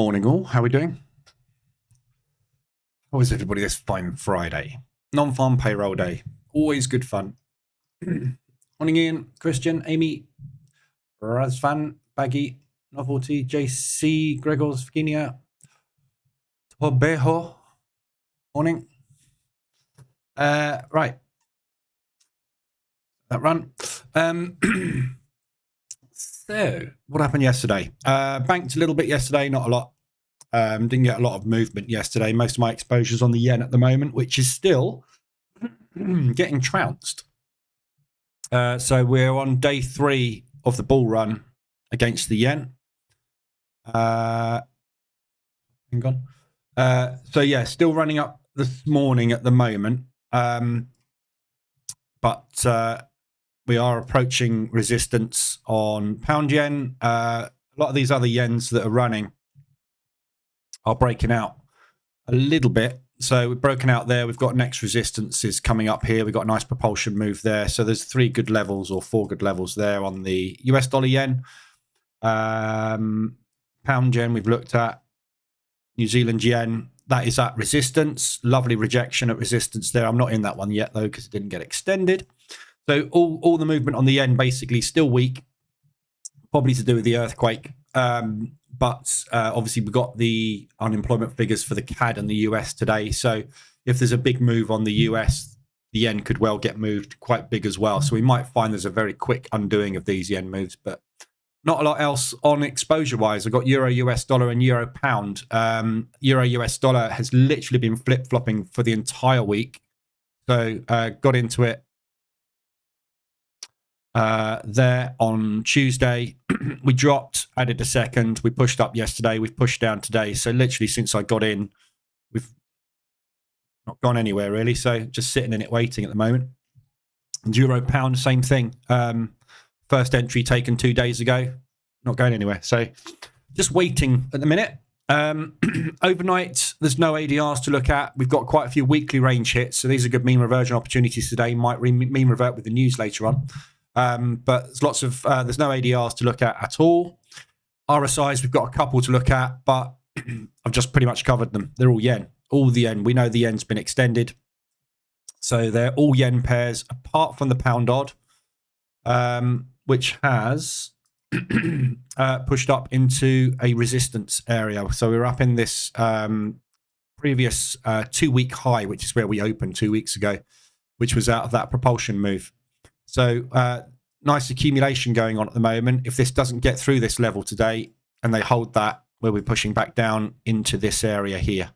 morning, all. How are we doing? How is everybody this fine Friday? Non-farm payroll day. Always good fun. Morning, Ian, Christian, Amy, Razvan, Baggy, Novelty, JC, Gregors, Virginia, Tobejo. Morning. Right. That run. So, what happened yesterday? Banked a little bit yesterday, not a lot. Didn't get a lot of movement yesterday. Most of my exposure's on the yen at the moment, which is still getting trounced. So we're on day 3 of the bull run against the yen. Hang on. So yeah, still running up this morning at the moment. But we are approaching resistance on pound yen. A lot of these other yens that are running are breaking out a little bit. So we've broken out there. We've got next resistances coming up here. We've got a nice propulsion move there. So there's 3 good levels or 4 good levels there on the US dollar yen. Pound yen we've looked at. New Zealand yen. That is at resistance. Lovely rejection at resistance there. I'm not in that one yet, though, because it didn't get extended. So all the movement on the yen basically still weak. Probably to do with the earthquake. But obviously we've got the unemployment figures for the CAD and the US today. So if there's a big move on the US, the yen could well get moved quite big as well. So we might find there's a very quick undoing of these yen moves, but not a lot else on exposure-wise. I've got Euro US dollar and Euro pound. Euro US dollar has literally been flip-flopping for the entire week. So got into it there on Tuesday. We dropped, added a second. We pushed up yesterday. We've pushed down today. So literally since I got in, we've not gone anywhere really. So just sitting in it waiting at the moment. And Euro pound, same thing. First entry taken 2 days ago. Not going anywhere. So just waiting at the minute. Overnight, there's no ADRs to look at. We've got quite a few weekly range hits. So these are good mean reversion opportunities today. Might mean revert with the news later on. But there's lots of there's no ADRs to look at all. RSIs, we've got a couple to look at, but I've just pretty much covered them. They're all yen, all the yen. We know the yen's been extended, so they're all yen pairs apart from the pound odd, which has pushed up into a resistance area. So we're up in this previous 2-week high, which is where we opened 2 weeks ago, which was out of that propulsion move. So nice accumulation going on at the moment. If this doesn't get through this level today and they hold that, where we're pushing back down into this area here.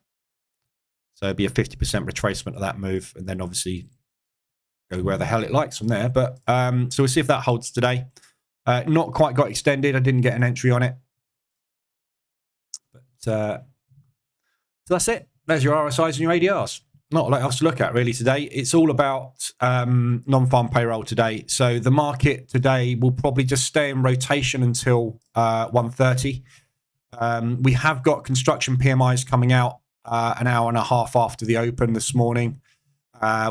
So it'd be a 50% retracement of that move, and then obviously go where the hell it likes from there. But so we'll see if that holds today. Not quite got extended. I didn't get an entry on it. But so that's it. There's your RSIs and your ADRs. Not a lot else to look at really today. It's all about non-farm payroll today. So the market today will probably just stay in rotation until 1:30. We have got construction PMIs coming out an hour and a half after the open this morning.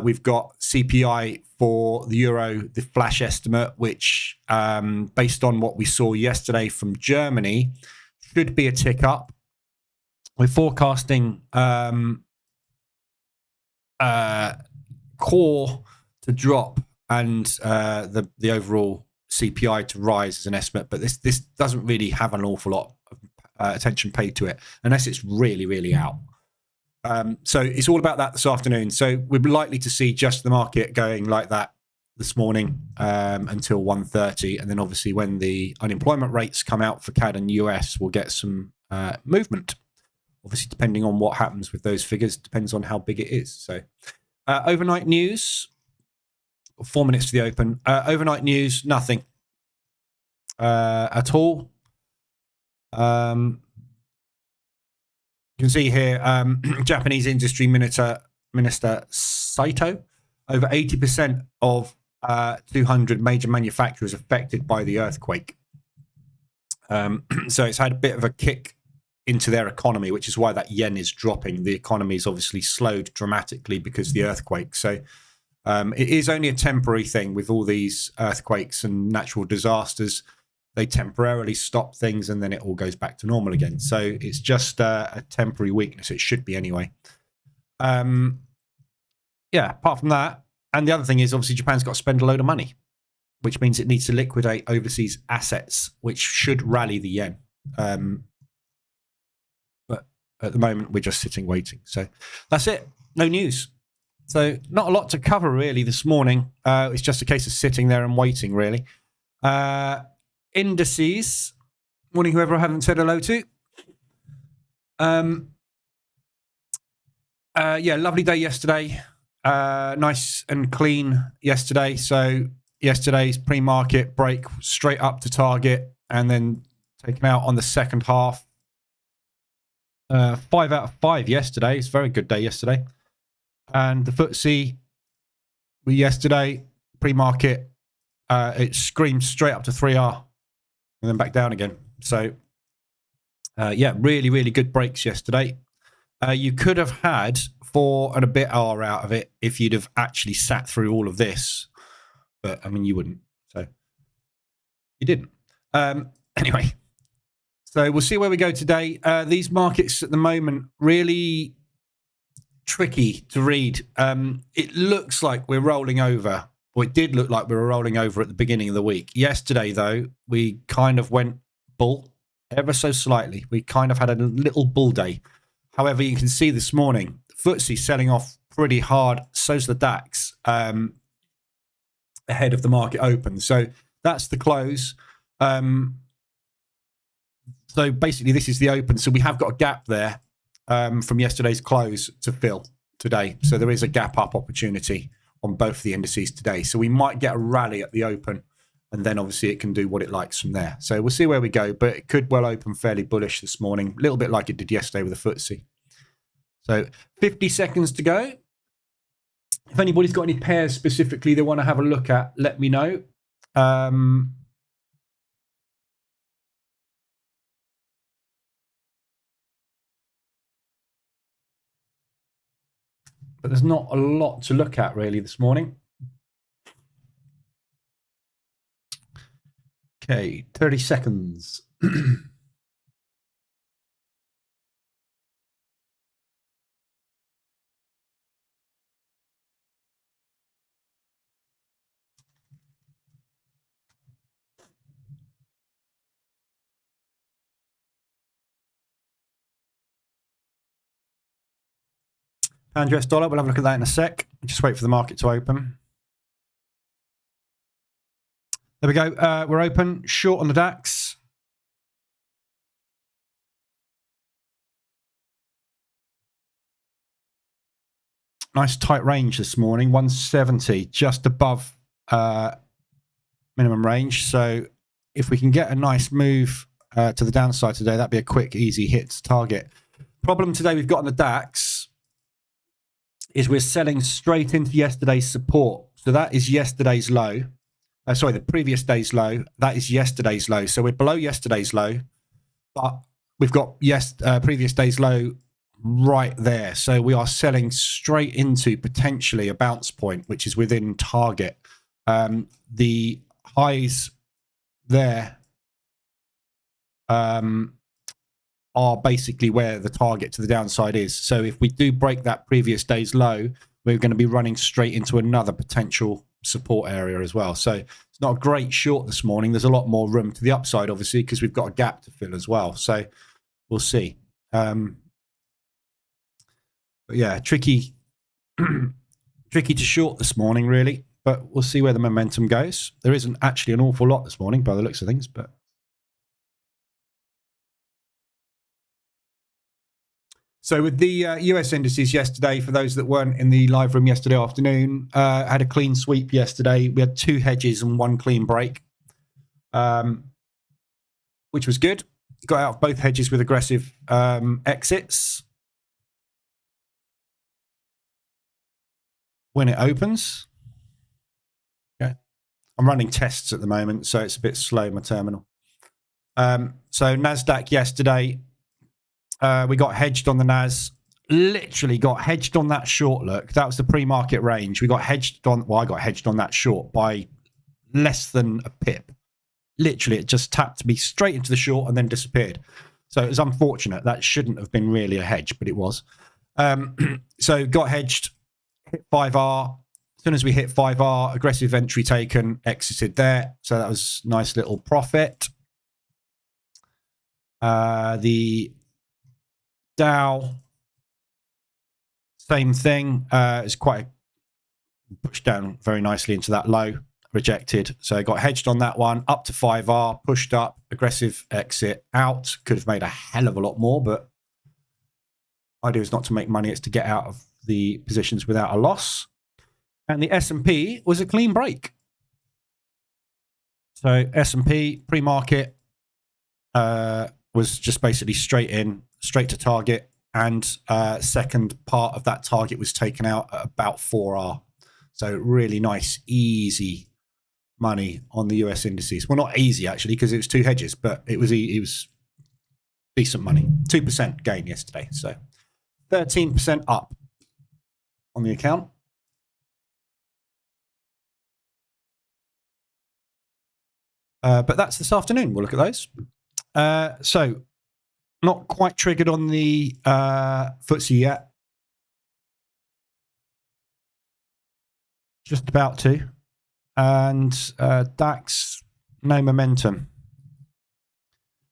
We've got CPI for the euro, the flash estimate, which based on what we saw yesterday from Germany, should be a tick up. We're forecasting core to drop and the overall CPI to rise as an estimate, but this doesn't really have an awful lot of attention paid to it unless it's really out. So it's all about that this afternoon. So we're likely to see just the market going like that this morning until 1:30, and then obviously when the unemployment rates come out for CAD and US, we'll get some movement. Obviously, depending on what happens with those figures, depends on how big it is. So, overnight news, 4 minutes to the open. Overnight news, nothing at all. You can see here, Japanese Industry Minister Saito, over 80% of 200 major manufacturers affected by the earthquake. So it's had a bit of a kick into their economy, which is why that yen is dropping. The economy is obviously slowed dramatically because of the earthquake. So it is only a temporary thing with all these earthquakes and natural disasters. they temporarily stop things and then it all goes back to normal again. So it's just a temporary weakness. It should be anyway. Yeah, apart from that, and the other thing is obviously Japan's got to spend a load of money, which means it needs to liquidate overseas assets, which should rally the yen. But at the moment, we're just sitting waiting. So that's it. No news. So not a lot to cover really this morning. It's just a case of sitting there and waiting really. Indices. Morning, whoever I haven't said hello to. Yeah, lovely day yesterday. Nice and clean yesterday. So yesterday's pre-market break straight up to target and then taken out on the second half. 5 out of 5 yesterday. It's a very good day yesterday. And the FTSE yesterday pre-market, it screamed straight up to 3R and then back down again. So yeah, really, really good breaks yesterday. You could have had 4 and a bit R out of it if you'd have actually sat through all of this. But, I mean, you wouldn't. So, you didn't. Anyway, so we'll see where we go today. These markets at the moment, really tricky to read. It looks like we're rolling over. Well, it did look like we were rolling over at the beginning of the week. Yesterday, though, we kind of went bull ever so slightly. We kind of had a little bull day. However, you can see this morning, FTSE selling off pretty hard. So's the DAX ahead of the market open. So that's the close. So basically, this is the open. So we have got a gap there from yesterday's close to fill today. So there is a gap up opportunity on both the indices today. So we might get a rally at the open, and then obviously it can do what it likes from there. So we'll see where we go, but it could well open fairly bullish this morning, a little bit like it did yesterday with the FTSE. So 50 seconds to go. If anybody's got any pairs specifically they want to have a look at, let me know. But there's not a lot to look at really this morning. Okay, 30 seconds. Pound US dollar, we'll have a look at that in a sec. Just wait for the market to open. There we go. We're open. Short on the DAX. Nice tight range this morning. 170, just above minimum range. So if we can get a nice move to the downside today, that'd be a quick, easy hit to target. Problem today we've got on the DAX is we're selling straight into yesterday's support. So that is yesterday's low. Sorry, the previous day's low. That is yesterday's low. So we're below yesterday's low, but we've got previous day's low right there. So we are selling straight into potentially a bounce point, which is within target. The highs there are basically where the target to the downside is. So if we do break that previous day's low, we're going to be running straight into another potential support area as well. So it's not a great short this morning. There's a lot more room to the upside, obviously, because we've got a gap to fill as well. So we'll see. But yeah, tricky to short this morning, really. But we'll see where the momentum goes. There isn't actually an awful lot this morning by the looks of things, but so with the US indices yesterday, for those that weren't in the live room yesterday afternoon, had a clean sweep yesterday. We had 2 hedges and 1 clean break, which was good. Got out of both hedges with aggressive exits. When it opens, okay. I'm running tests at the moment, so it's a bit slow, my terminal. So NASDAQ yesterday, we got hedged on the NAS, literally got hedged on that short look. That was the pre-market range. We got hedged on, well, I got hedged on that short by less than a pip. literally, it just tapped me straight into the short and then disappeared. So it was unfortunate. That shouldn't have been really a hedge, but it was. So got hedged, hit 5R. As soon as we hit 5R, aggressive entry taken, exited there. So that was nice little profit. The Dow, same thing. It's quite pushed down very nicely into that low, rejected. So I got hedged on that one, up to 5R, pushed up, aggressive exit out. Could have made a hell of a lot more, but idea is not to make money, it's to get out of the positions without a loss. And the S&P was a clean break. So S&P pre-market was just basically straight in, straight to target, and second part of that target was taken out at about 4R. So really nice, easy money on the US indices. Well, not easy actually, because it was 2 hedges, but it was decent money. 2% gain yesterday, so 13% up on the account. But that's this afternoon. We'll look at those. So not quite triggered on the FTSE yet. Just about to. And DAX, no momentum.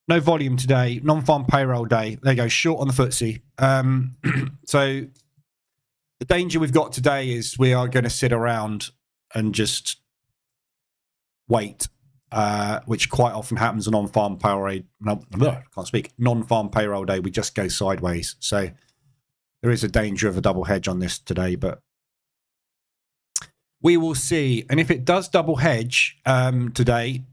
No volume today. Non-farm payroll day. There you go. Short on the FTSE. So the danger we've got today is we are going to sit around and just wait, which quite often happens on non-farm payroll day. No, can't speak. Non-farm payroll day, we just go sideways. So there is a danger of a double hedge on this today, but we will see. And if it does double hedge today,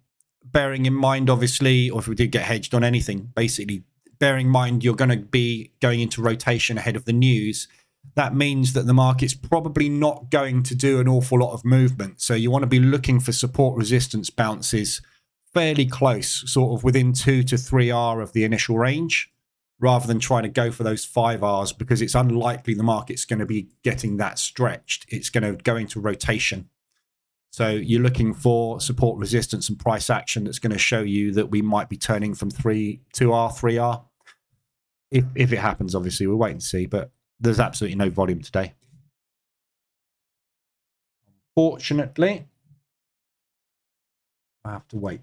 bearing in mind, obviously, or if we did get hedged on anything, basically, bearing in mind you're going to be going into rotation ahead of the news, that means that the market's probably not going to do an awful lot of movement. So you want to be looking for support resistance bounces fairly close, sort of within 2 to 3R of the initial range, rather than trying to go for those 5Rs, because it's unlikely the market's going to be getting that stretched. It's going to go into rotation. So you're looking for support resistance and price action that's going to show you that we might be turning from 2R, 3R. If it happens, obviously, we'll wait and see, but there's absolutely no volume today. Fortunately, I have to wait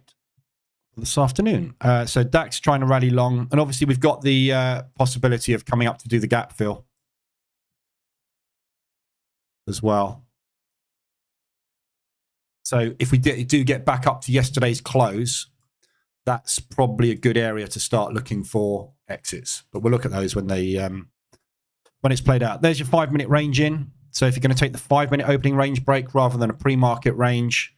this afternoon. So DAX trying to rally long, and obviously we've got the possibility of coming up to do the gap fill as well. So if we do get back up to yesterday's close, that's probably a good area to start looking for exits. But we'll look at those when they when it's played out. There's your 5-minute range in. So if you're going to take the 5-minute opening range break rather than a pre-market range,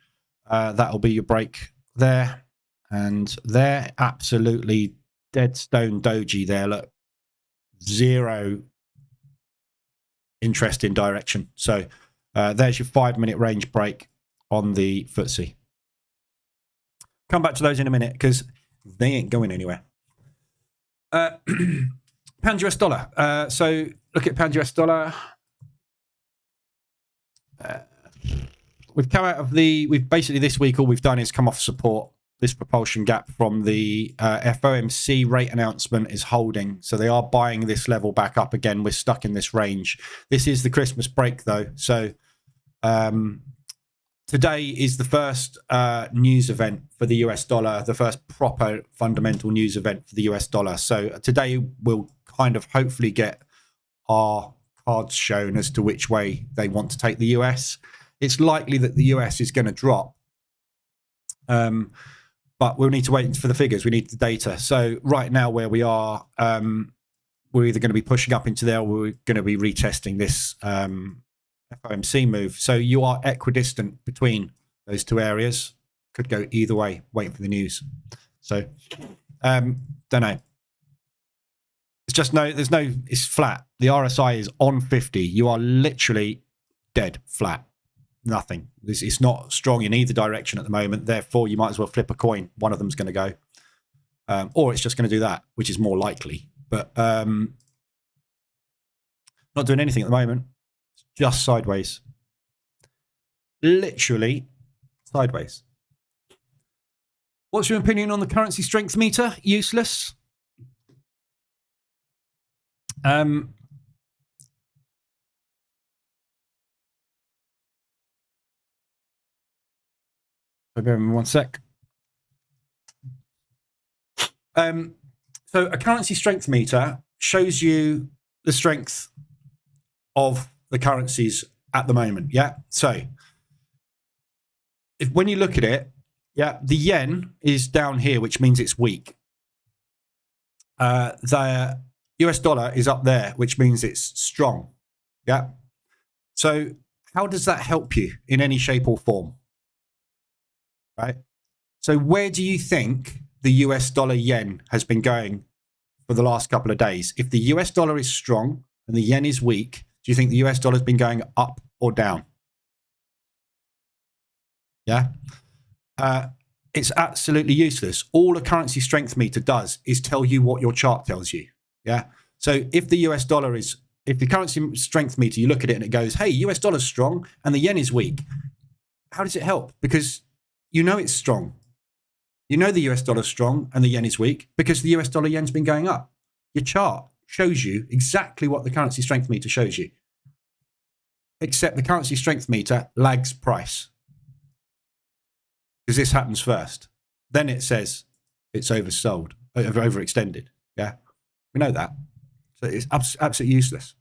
that'll be your break there. And there, absolutely dead stone doji there. Look, zero interest in direction. So there's your 5-minute range break on the FTSE. Come back to those in a minute because they ain't going anywhere. Pound US dollar. So look at pound US dollar. We've come out of we've basically this week, all we've done is come off support. This propulsion gap from the FOMC rate announcement is holding. So they are buying this level back up again. We're stuck in this range. This is the Christmas break though. So today is the first news event for the US dollar, the first proper fundamental news event for the US dollar. So today we'll kind of hopefully get our cards shown as to which way they want to take the US. It's likely that the US is going to drop. But we'll need to wait for the figures. We need the data. So right now where we are, we're either going to be pushing up into there or we're going to be retesting this FOMC move. So you are equidistant between those two areas. Could go either way. Waiting for the news. So don't know. It's just it's flat. The RSI is on 50. You are literally dead flat. Nothing. It's not strong in either direction at the moment. Therefore, you might as well flip a coin. One of them's going to go. Or it's just going to do that, which is more likely. But not doing anything at the moment. It's just sideways. Literally sideways. What's your opinion on the currency strength meter? Useless. So bear with me one sec. So a currency strength meter shows you the strength of the currencies at the moment. Yeah. So when you look at it, yeah, the yen is down here, which means it's weak. The US dollar is up there, which means it's strong. Yeah. So how does that help you in any shape or form? Right. So where do you think the US dollar yen has been going for the last couple of days? If the US dollar is strong and the yen is weak, do you think the US dollar has been going up or down? Yeah. It's absolutely useless. All a currency strength meter does is tell you what your chart tells you. Yeah. So if the US dollar is, if the currency strength meter, you look at it and it goes, hey, US dollar's strong and the yen is weak. How does it help? Because you know it's strong. You know the US dollar's strong and the yen is weak because the US dollar yen's been going up. Your chart shows you exactly what the currency strength meter shows you. Except the currency strength meter lags price. Because this happens first. Then it says it's oversold, overextended. Yeah, we know that. So it's absolutely useless.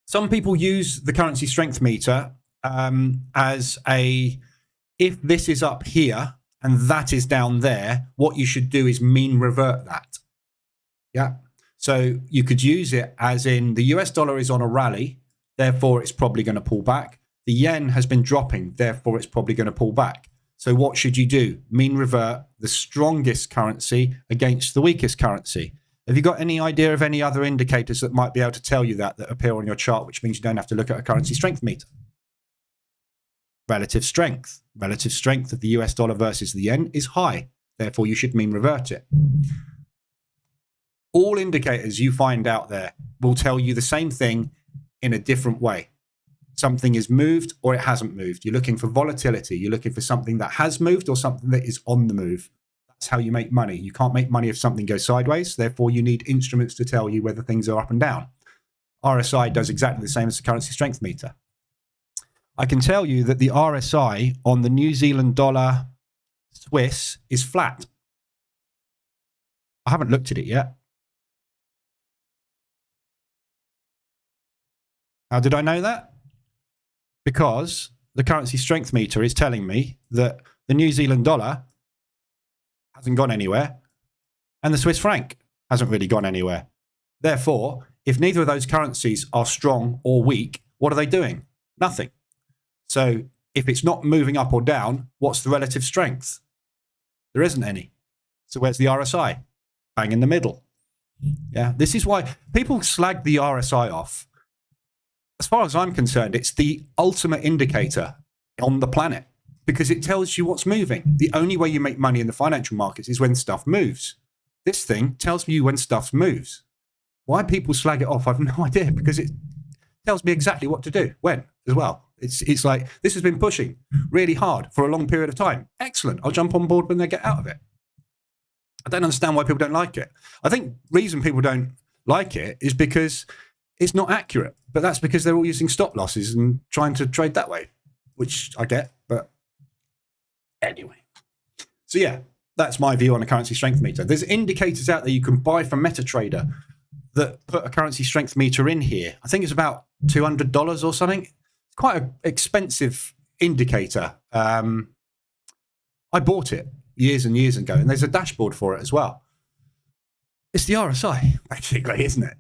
Some people use the currency strength meter as a, if this is up here and that is down there, what you should do is mean revert that. Yeah. So you could use it as in the US dollar is on a rally, therefore it's probably going to pull back. The yen has been dropping, therefore it's probably going to pull back. So what should you do? Mean revert the strongest currency against the weakest currency. Have you got any idea of any other indicators that might be able to tell you that appear on your chart, which means you don't have to look at a currency strength meter? Relative strength. Relative strength of the US dollar versus the yen is high. Therefore, you should mean revert it. All indicators you find out there will tell you the same thing in a different way. Something is moved or it hasn't moved. You're looking for volatility. You're looking for something that has moved or something that is on the move. That's how you make money. You can't make money if something goes sideways. Therefore, you need instruments to tell you whether things are up and down. RSI does exactly the same as the currency strength meter. I can tell you that the RSI on the New Zealand dollar Swiss is flat. I haven't looked at it yet. How did I know that? Because the currency strength meter is telling me that the New Zealand dollar hasn't gone anywhere and the Swiss franc hasn't really gone anywhere. Therefore, if neither of those currencies are strong or weak, what are they doing? Nothing. So if it's not moving up or down, what's the relative strength? There isn't any. So where's the RSI? Bang in the middle. Yeah, this is why people slag the RSI off. As far as I'm concerned, it's the ultimate indicator on the planet because it tells you what's moving. The only way you make money in the financial markets is when stuff moves. This thing tells you when stuff moves. Why people slag it off, I've no idea, because it tells me exactly what to do, when as well. It's like, this has been pushing really hard for a long period of time. Excellent. I'll jump on board when they get out of it. I don't understand why people don't like it. I think the reason people don't like it is because it's not accurate, but that's because they're all using stop losses and trying to trade that way, which I get, but anyway. So yeah, that's my view on a currency strength meter. There's indicators out there you can buy from MetaTrader that put a currency strength meter in here. I think it's about $200 or something. It's quite an expensive indicator. I bought it years and years ago, and there's a dashboard for it as well. It's the RSI, basically, isn't it?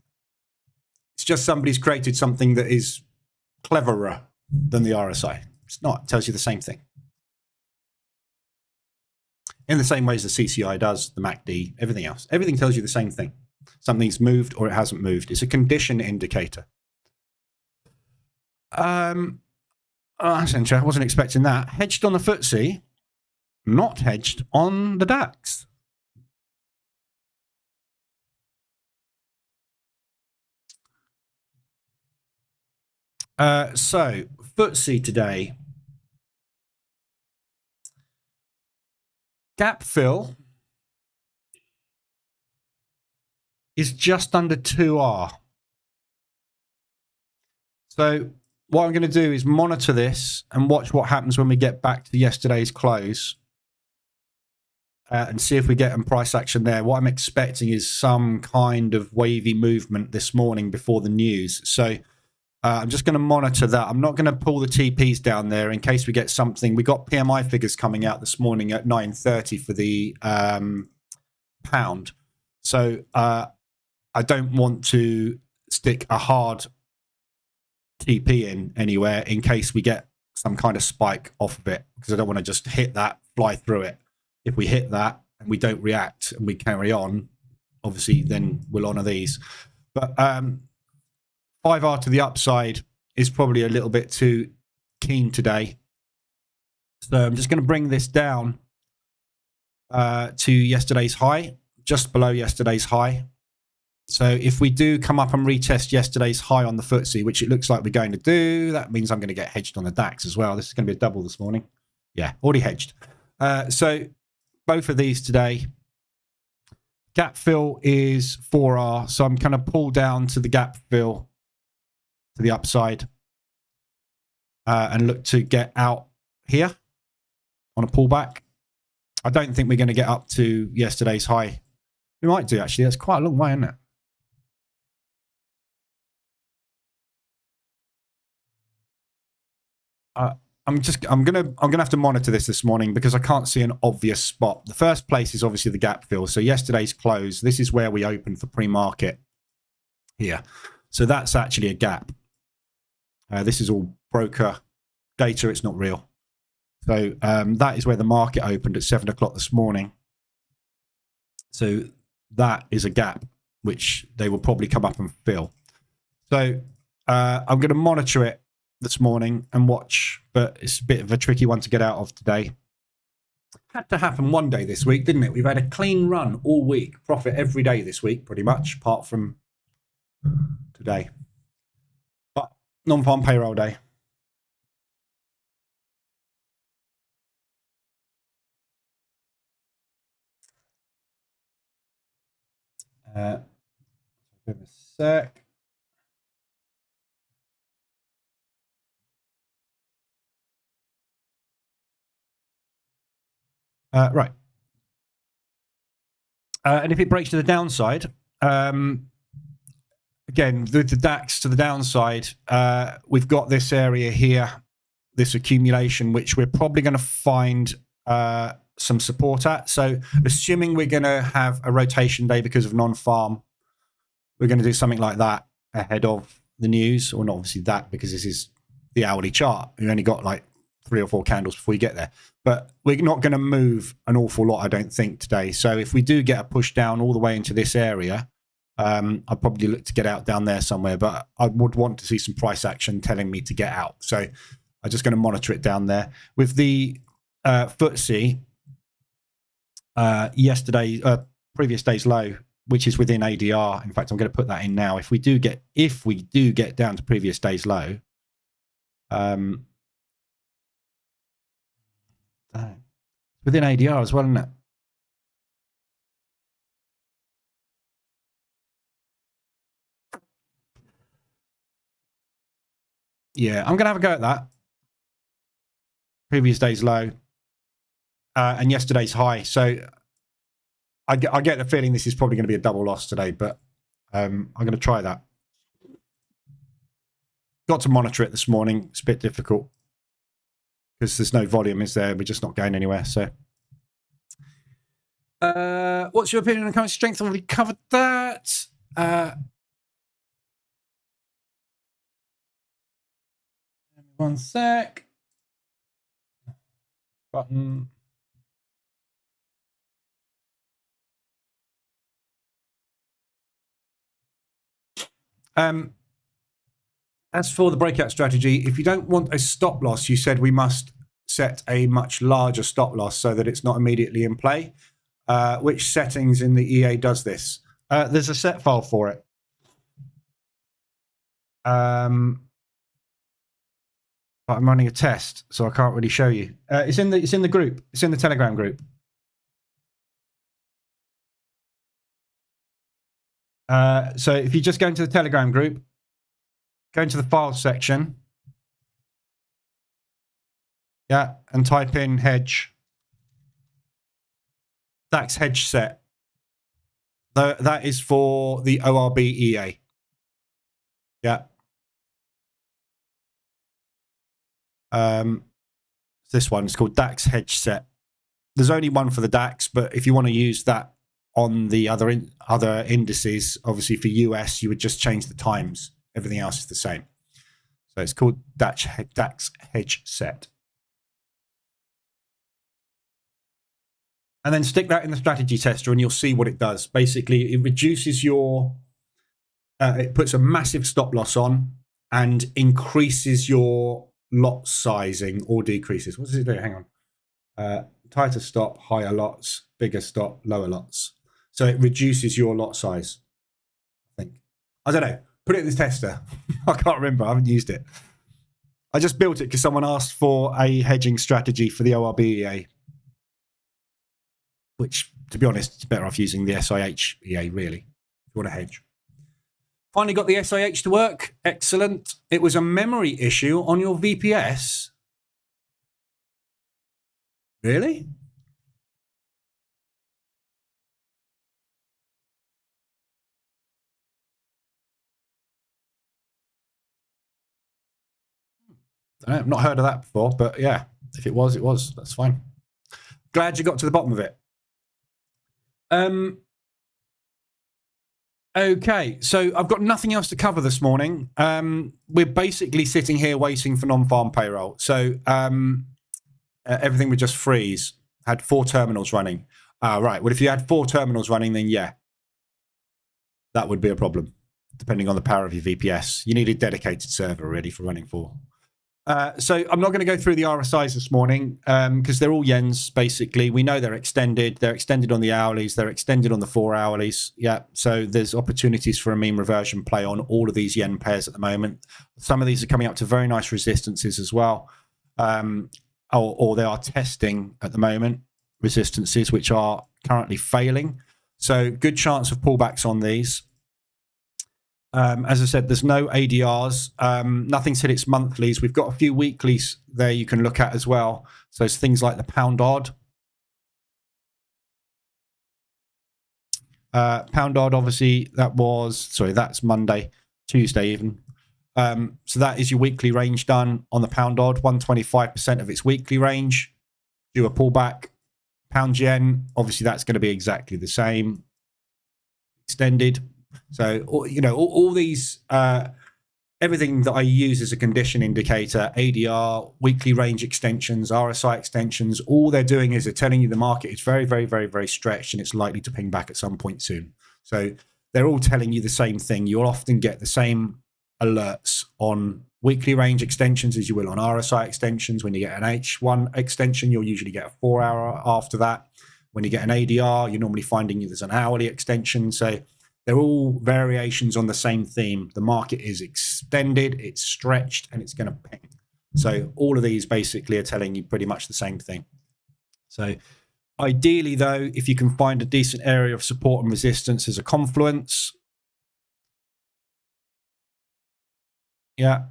It's just somebody's created something that is cleverer than the RSI. It's not. It tells you the same thing. In the same way as the CCI does, the MACD, everything else. Everything tells you the same thing. Something's moved or it hasn't moved. It's a condition indicator. That's interesting. I wasn't expecting that. Hedged on the FTSE, not hedged on the DAX. So FTSE today. gap fill is just under 2R. So what I'm going to do is monitor this and watch what happens when we get back to yesterday's close and see if we get some price action there. What I'm expecting is some kind of wavy movement this morning before the news. So I'm just going to monitor that. I'm not going to pull the TPs down there in case we get something. We got PMI figures coming out this morning at 9:30 for the pound. So I don't want to stick a hard TP in anywhere in case we get some kind of spike off of it, because I don't want to just hit that, fly through it. If we hit that and we don't react and we carry on, obviously then we'll honor these. But 5R to the upside is probably a little bit too keen today. So I'm just going to bring this down to yesterday's high, just below yesterday's high. So if we do come up and retest yesterday's high on the FTSE, which it looks like we're going to do, that means I'm going to get hedged on the DAX as well. This is going to be a double this morning. Yeah, already hedged. So both of these today. Gap fill is 4R. So I'm going to pull down to the gap fill to the upside and look to get out here on a pullback. I don't think we're going to get up to yesterday's high. We might do, actually. That's quite a long way, isn't it? I'm gonna have to monitor this morning because I can't see an obvious spot. The first place is obviously the gap fill. So yesterday's close, this is where we opened for pre-market here. So that's actually a gap. This is all broker data. It's not real. So that is where the market opened at 7 o'clock this morning. So that is a gap, which they will probably come up and fill. So I'm going to monitor it this morning and watch, but it's a bit of a tricky one to get out of today. Had to happen one day this week, didn't it? We've had a clean run all week, profit every day this week, pretty much, apart from today. But non-farm payroll day. Give a sec. Right. And if it breaks to the downside, again, the DAX to the downside, we've got this area here, this accumulation, which we're probably going to find some support at. So assuming we're going to have a rotation day because of non-farm, we're going to do something like that ahead of the news, or not obviously that, because this is the hourly chart. We've only got like 3 or 4 candles before you get there. But we're not going to move an awful lot, I don't think, today. So if we do get a push down all the way into this area, I'd probably look to get out down there somewhere. But I would want to see some price action telling me to get out. So I'm just going to monitor it down there. With the FTSE, previous day's low, which is within ADR. In fact, I'm going to put that in now. If we do get down to previous day's low, within ADR as well, isn't it? Yeah, I'm going to have a go at that. Previous day's low and yesterday's high. So I get the feeling this is probably going to be a double loss today, but I'm going to try that. Got to monitor it this morning. It's a bit difficult because there's no volume, is there? We're just not going anywhere. So what's your opinion on currency strength? Already covered that. One sec. Button. As for the breakout strategy, if you don't want a stop loss, you said we must set a much larger stop loss so that it's not immediately in play. Which settings in the EA does this? There's a set file for it. But I'm running a test, so I can't really show you. It's in the group. It's in the Telegram group. So if you just go into the Telegram group, go into the files section, yeah, and type in Hedge. DAX Hedge set. That is for the ORB EA. Yeah. This one is called DAX Hedge set. There's only one for the DAX, but if you want to use that on the other indices, obviously for US, you would just change the times. Everything else is the same. So it's called DAX Hedge set. And then stick that in the strategy tester and you'll see what it does. Basically, it reduces your, it puts a massive stop loss on and increases your lot sizing or decreases. What does it do? Hang on. Tighter stop, higher lots, bigger stop, lower lots. So it reduces your lot size, I think. I don't know. Put it in the tester. I can't remember. I haven't used it. I just built it because someone asked for a hedging strategy for the ORBEA, which, to be honest, it's better off using the SIH EA, really, if you want to hedge. Finally got the SIH to work. Excellent. It was a memory issue on your VPS. Really? I've not heard of that before, but yeah, if it was, it was. That's fine. Glad you got to the bottom of it. Okay, so I've got nothing else to cover this morning. We're basically sitting here waiting for non-farm payroll. So everything would just freeze. Had 4 terminals running. Right, well, if you had 4 terminals running, then yeah, that would be a problem, depending on the power of your VPS. You need a dedicated server ready for running 4. So I'm not going to go through the RSIs this morning because they're all yens, basically. We know they're extended. They're extended on the hourlies. They're extended on the 4 hourlies. Yeah, so there's opportunities for a mean reversion play on all of these yen pairs at the moment. Some of these are coming up to very nice resistances as well. Or they are testing at the moment resistances, which are currently failing. So good chance of pullbacks on these. As I said, there's no ADRs. Nothing's hit its monthlies. We've got a few weeklies there you can look at as well. So it's things like the pound odd. Pound odd, obviously, that's Monday, Tuesday even. So that is your weekly range done on the pound odd, 125% of its weekly range. Do a pullback. Pound yen, obviously that's going to be exactly the same. Extended. So, you know, all these, everything that I use as a condition indicator, ADR, weekly range extensions, RSI extensions, all they're doing is they're telling you the market is very, very, very, very stretched and it's likely to ping back at some point soon. So they're all telling you the same thing. You'll often get the same alerts on weekly range extensions as you will on RSI extensions. When you get an H1 extension, you'll usually get a 4-hour after that. When you get an ADR, you're normally finding there's an hourly extension. So they're all variations on the same theme. The market is extended, it's stretched, and it's going to ping. So all of these basically are telling you pretty much the same thing. So ideally, though, if you can find a decent area of support and resistance as a confluence, yeah,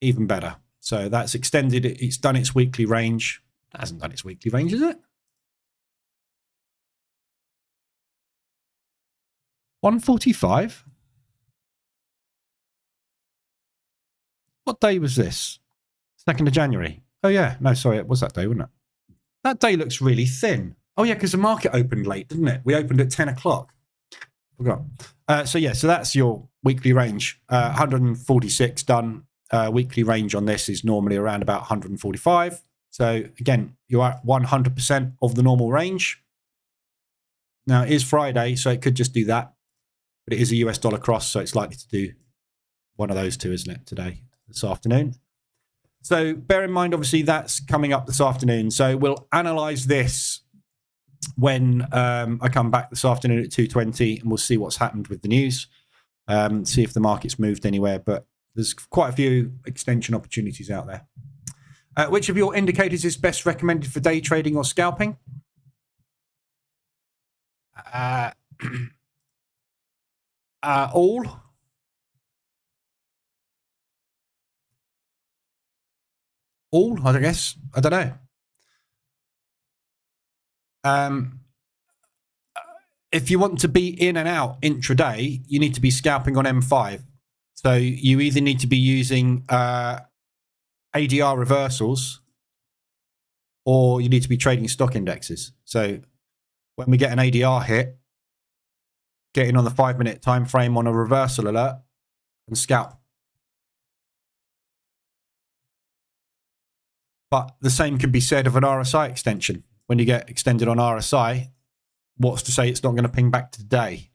even better. So that's extended. It's done its weekly range. It hasn't done its weekly range, is it? 145? What day was this? 2nd of January. Oh, yeah. No, sorry. It was that day, wasn't it? That day looks really thin. Oh, yeah, because the market opened late, didn't it? We opened at 10 o'clock. Forgot. So that's your weekly range. 146 done. Weekly range on this is normally around about 145. So, again, you're at 100% of the normal range. Now, it is Friday, so it could just do that. But it is a US dollar cross, so it's likely to do one of those two, isn't it, this afternoon? So bear in mind, obviously, that's coming up this afternoon. So we'll analyze this when I come back this afternoon at 2:20, and we'll see what's happened with the news, see if the market's moved anywhere. But there's quite a few extension opportunities out there. Which of your indicators is best recommended for day trading or scalping? All. I guess. I don't know. If you want to be in and out intraday, you need to be scalping on M5. So you either need to be using ADR reversals, or you need to be trading stock indexes. So when we get an ADR hit, get in on the 5-minute time frame on a reversal alert and scalp. But the same can be said of an RSI extension. When you get extended on RSI, what's to say it's not going to ping back today?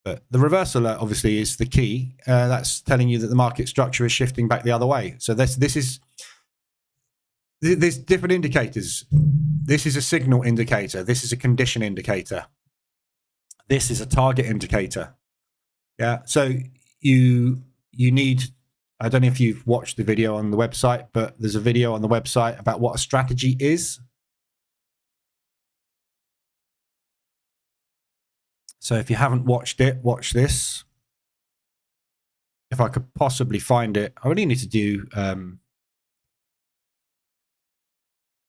But the reversal alert obviously is the key. That's telling you that the market structure is shifting back the other way. So there's different indicators. This is a signal indicator. This is a condition indicator. This is a target indicator. Yeah. So you need, I don't know if you've watched the video on the website, but there's a video on the website about what a strategy is. So if you haven't watched it, watch this. If I could possibly find it, I really need to do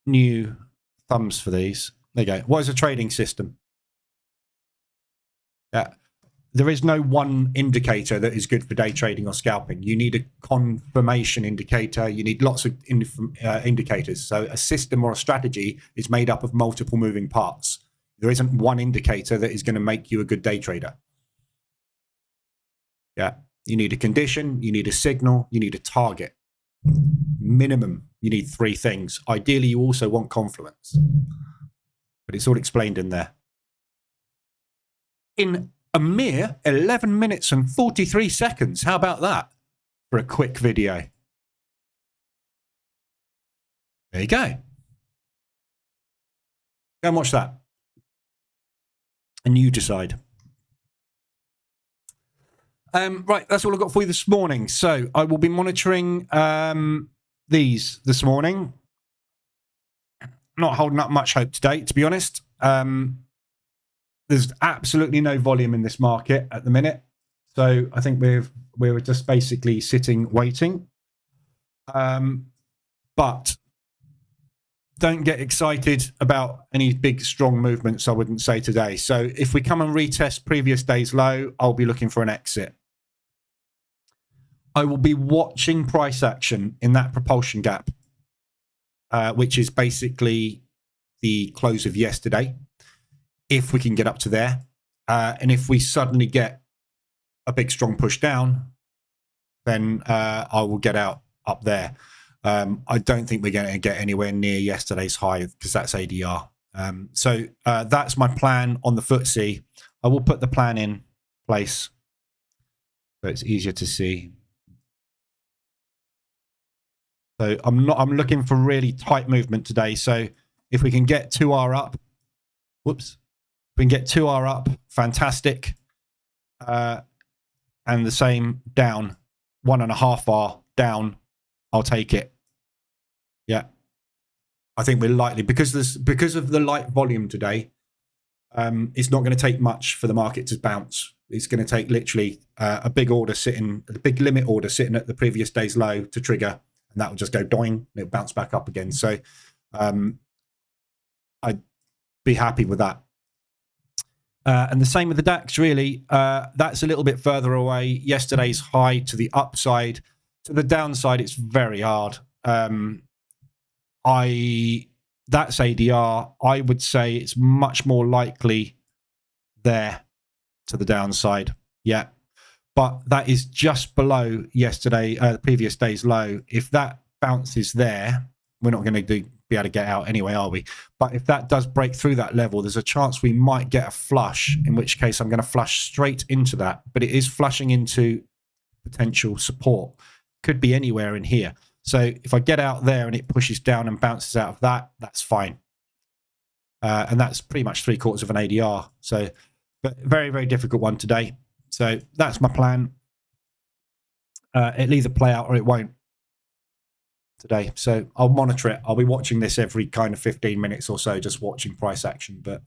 new thumbs for these. There you go. What is a trading system? Yeah. There is no one indicator that is good for day trading or scalping. You need a confirmation indicator. You need lots of indicators. So a system or a strategy is made up of multiple moving parts. There isn't one indicator that is going to make you a good day trader. Yeah. You need a condition, you need a signal, you need a target. Minimum, you need 3 things. Ideally, you also want confluence. But it's all explained in there. In a mere 11 minutes and 43 seconds. How about that for a quick video? There you go. Go and watch that. And you decide. Right, that's all I've got for you this morning. So I will be monitoring these this morning. Not holding up much hope today, to be honest. There's absolutely no volume in this market at the minute. So I think we're just basically sitting, waiting. But don't get excited about any big, strong movements, I wouldn't say today. So if we come and retest previous day's low, I'll be looking for an exit. I will be watching price action in that propulsion gap, which is basically the close of yesterday, if we can get up to there. And if we suddenly get a big, strong push down, then I will get out up there. I don't think we're going to get anywhere near yesterday's high because that's ADR. So that's my plan on the FTSE. I will put the plan in place so it's easier to see. So I'm looking for really tight movement today. So if we can get 2R up, whoops, if we can get 2R up, fantastic. And the same down, 1.5R down, I'll take it. Yeah, I think we're likely because of the light volume today. It's not going to take much for the market to bounce. It's going to take literally a big order sitting, a big limit order sitting at the previous day's low to trigger, and that will just go doing and it'll bounce back up again. So I'd be happy with that. And the same with the DAX, really. That's a little bit further away. Yesterday's high to the upside. To the downside, it's very hard. That's ADR. I would say it's much more likely there to the downside. Yeah. But that is just below yesterday, the previous day's low. If that bounces there, we're not going to be able to get out anyway, are we? But if that does break through that level, there's a chance we might get a flush, in which case I'm going to flush straight into that. But it is flushing into potential support. Could be anywhere in here. So if I get out there and it pushes down and bounces out of that, that's fine. And that's pretty much 3/4 of an ADR. So, but very, very difficult one today. So that's my plan. It'll either play out or it won't today. So I'll monitor it. I'll be watching this every kind of 15 minutes or so, just watching price action. But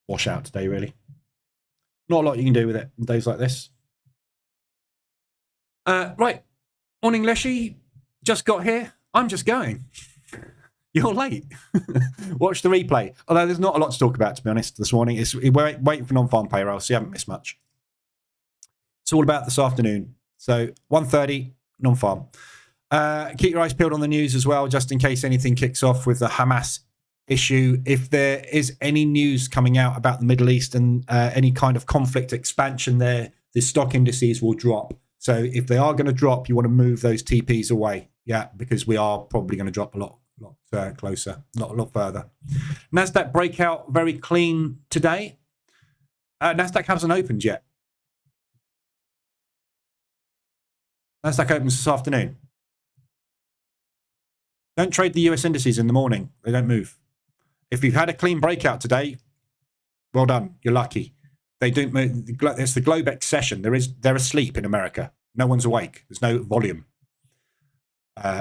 wash out today, really. Not a lot you can do with it on days like this. Right. Morning, Leshy. Just got here. I'm just going. You're late. Watch the replay. Although there's not a lot to talk about, to be honest, this morning. We're waiting for non-farm payroll, so you haven't missed much. It's all about this afternoon. So 1:30, non-farm. Keep your eyes peeled on the news as well, just in case anything kicks off with the Hamas issue. If there is any news coming out about the Middle East and any kind of conflict expansion there, the stock indices will drop. So if they are going to drop, you want to move those TPs away. Yeah, because we are probably going to drop a lot closer, not a lot further. NASDAQ breakout, very clean today. NASDAQ hasn't opened yet. NASDAQ opens this afternoon. Don't trade the US indices in the morning. They don't move. If you've had a clean breakout today, well done. You're lucky. They don't move. It's the Globex session. They're asleep in America. No one's awake. There's no volume.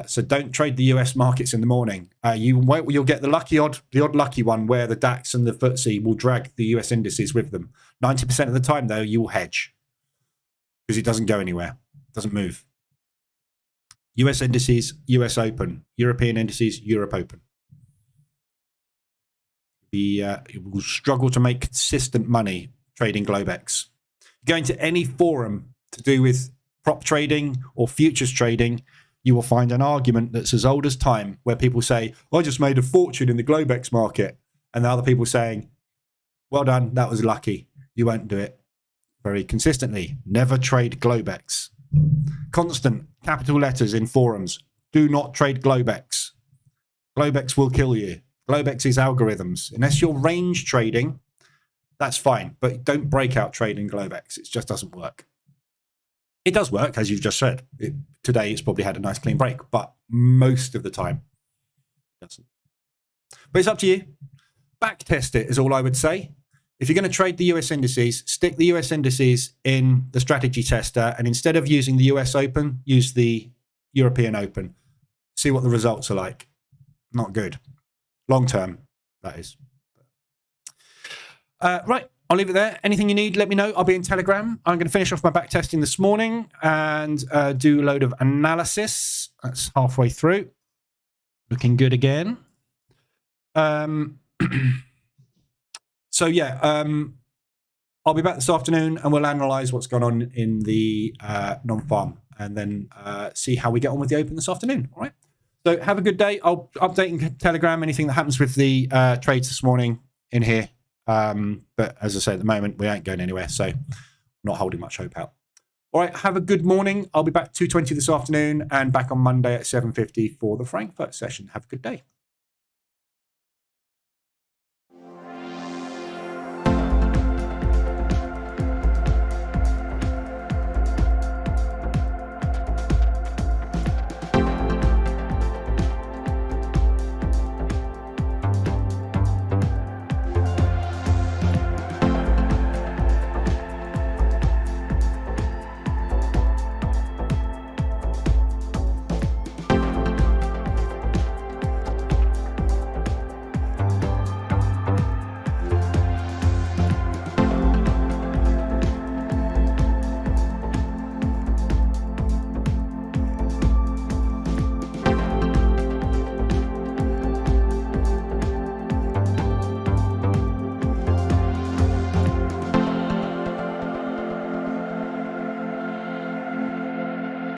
So don't trade the US markets in the morning. You'll get the odd lucky one where the DAX and the FTSE will drag the US indices with them. 90% of the time, though, you will hedge because it doesn't go anywhere. It doesn't move. US indices, US open. European indices, Europe open. You will struggle to make consistent money trading Globex. Going to any forum to do with prop trading or futures trading, you will find an argument that's as old as time where people say, I just made a fortune in the Globex market. And the other people saying, well done, that was lucky. You won't do it very consistently. Never trade Globex. Constant capital letters in forums. Do not trade Globex. Globex will kill you. Globex is algorithms. Unless you're range trading, that's fine. But don't breakout trade in Globex. It just doesn't work. It does work, as you've just said. Today, it's probably had a nice clean break, but most of the time, it doesn't. But it's up to you. Back test it is all I would say. If you're going to trade the US indices, stick the US indices in the strategy tester, and instead of using the US Open, use the European Open. See what the results are like. Not good. Long term, that is. Right. I'll leave it there. Anything you need, let me know. I'll be in Telegram. I'm going to finish off my back testing this morning and do a load of analysis. That's halfway through. Looking good again. So, yeah, I'll be back this afternoon and we'll analyze what's going on in the non-farm and then see how we get on with the open this afternoon. All right. So have a good day. I'll update in Telegram anything that happens with the trades this morning in here. But as I say, at the moment, we ain't going anywhere. So I'm not holding much hope out. All right. Have a good morning. I'll be back 2:20 this afternoon and back on Monday at 7:50 for the Frankfurt session. Have a good day.